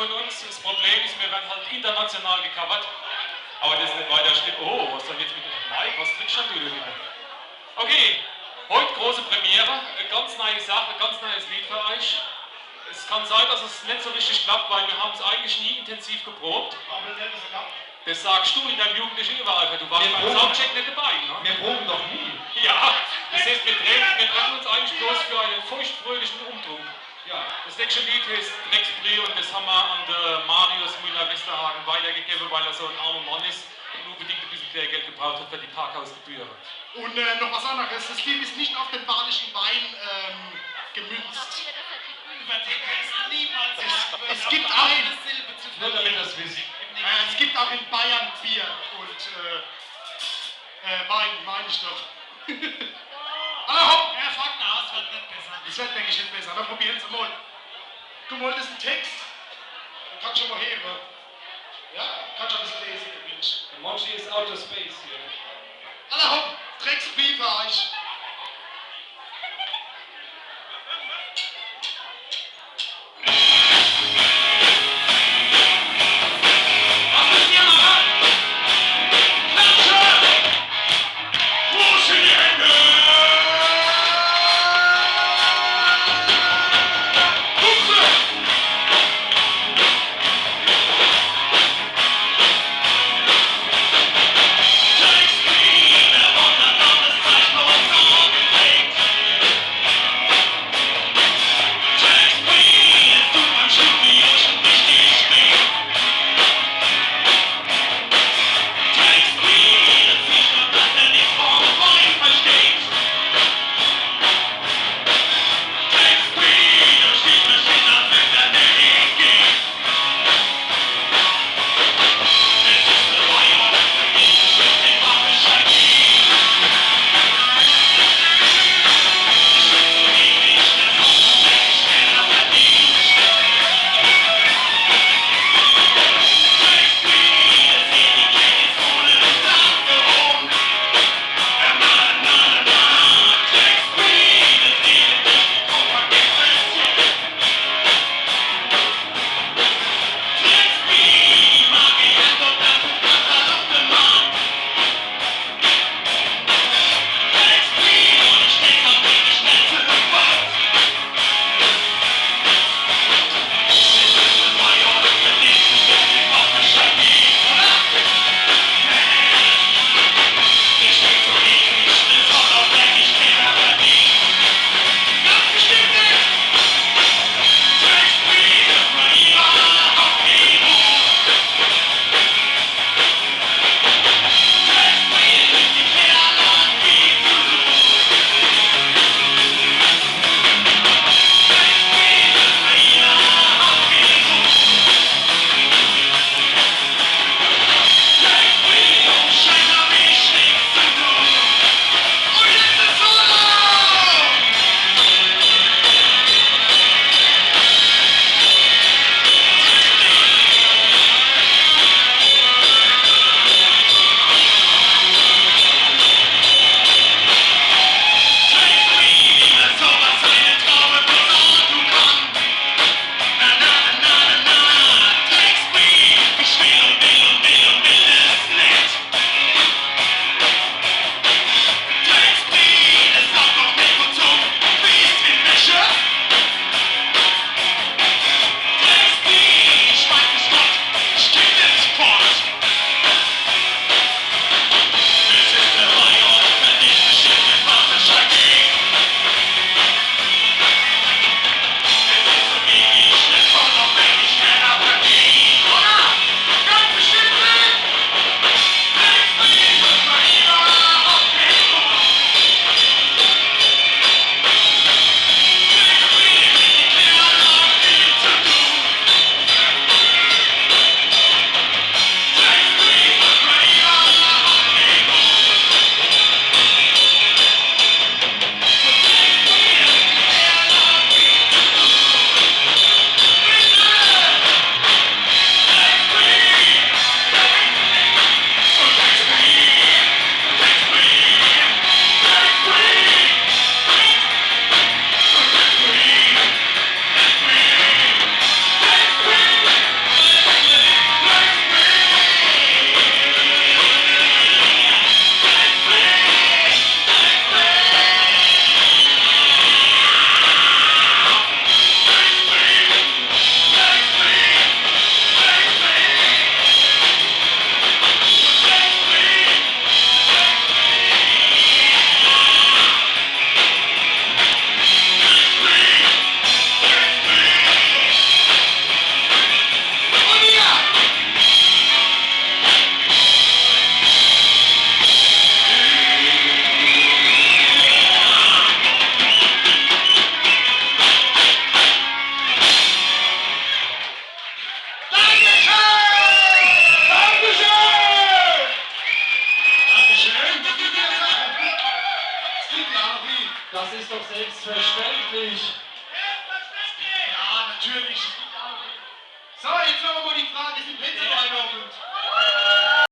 von uns. Das Problem ist, wir werden halt international gecovert. Aber das ist nicht weiter schlimm. Oh, was dann jetzt mit Mike? Was trinkst du wieder? Okay, heute große Premiere. Eine ganz neue Sache, ein ganz neues Lied für euch. Es kann sein, dass es nicht so richtig klappt, weil wir haben es eigentlich nie intensiv geprobt. Das sagst du in deinem jugendlichen Überalter. Du warst beim Soundcheck nicht dabei, ne? Wir proben doch nie. Ja, das heißt, wir treffen uns eigentlich bloß für einen feuchtfröhlichen Umtrunk. Ja. Das nächste Lied heißt Drecksbrie und das haben wir an den Marius Müller-Westerhagen weitergegeben, weil er so ein armer Mann ist und unbedingt ein bisschen Geld gebraucht hat für die Parkhausgebühren. Und noch was anderes, das Lied ist nicht auf den badischen Wein gemünzt. Über den ist niemals Es gibt auch eine Silbe zu Nur damit verlieren. das wissen. es gibt auch in Bayern Bier und Wein, meine ich doch. Alle hopp! Er fängt aus, wird nicht besser. Das wird denke ich nicht besser, aber probieren Sie mal. Du wolltest einen Text? Dann kannst du schon mal hören. Ja? Kannst du ein bisschen lesen, Mensch. Der Monchi ist Outer Space hier. Alle hopp! Drecksbier für euch. Was müsst ihr machen? Klatsche! Groß in die Hände! Hupfe! Drecksbrie, der Wunderbaum des Zeitpunks. ist doch selbstverständlich. Ja, natürlich. So, jetzt noch mal die Frage, sind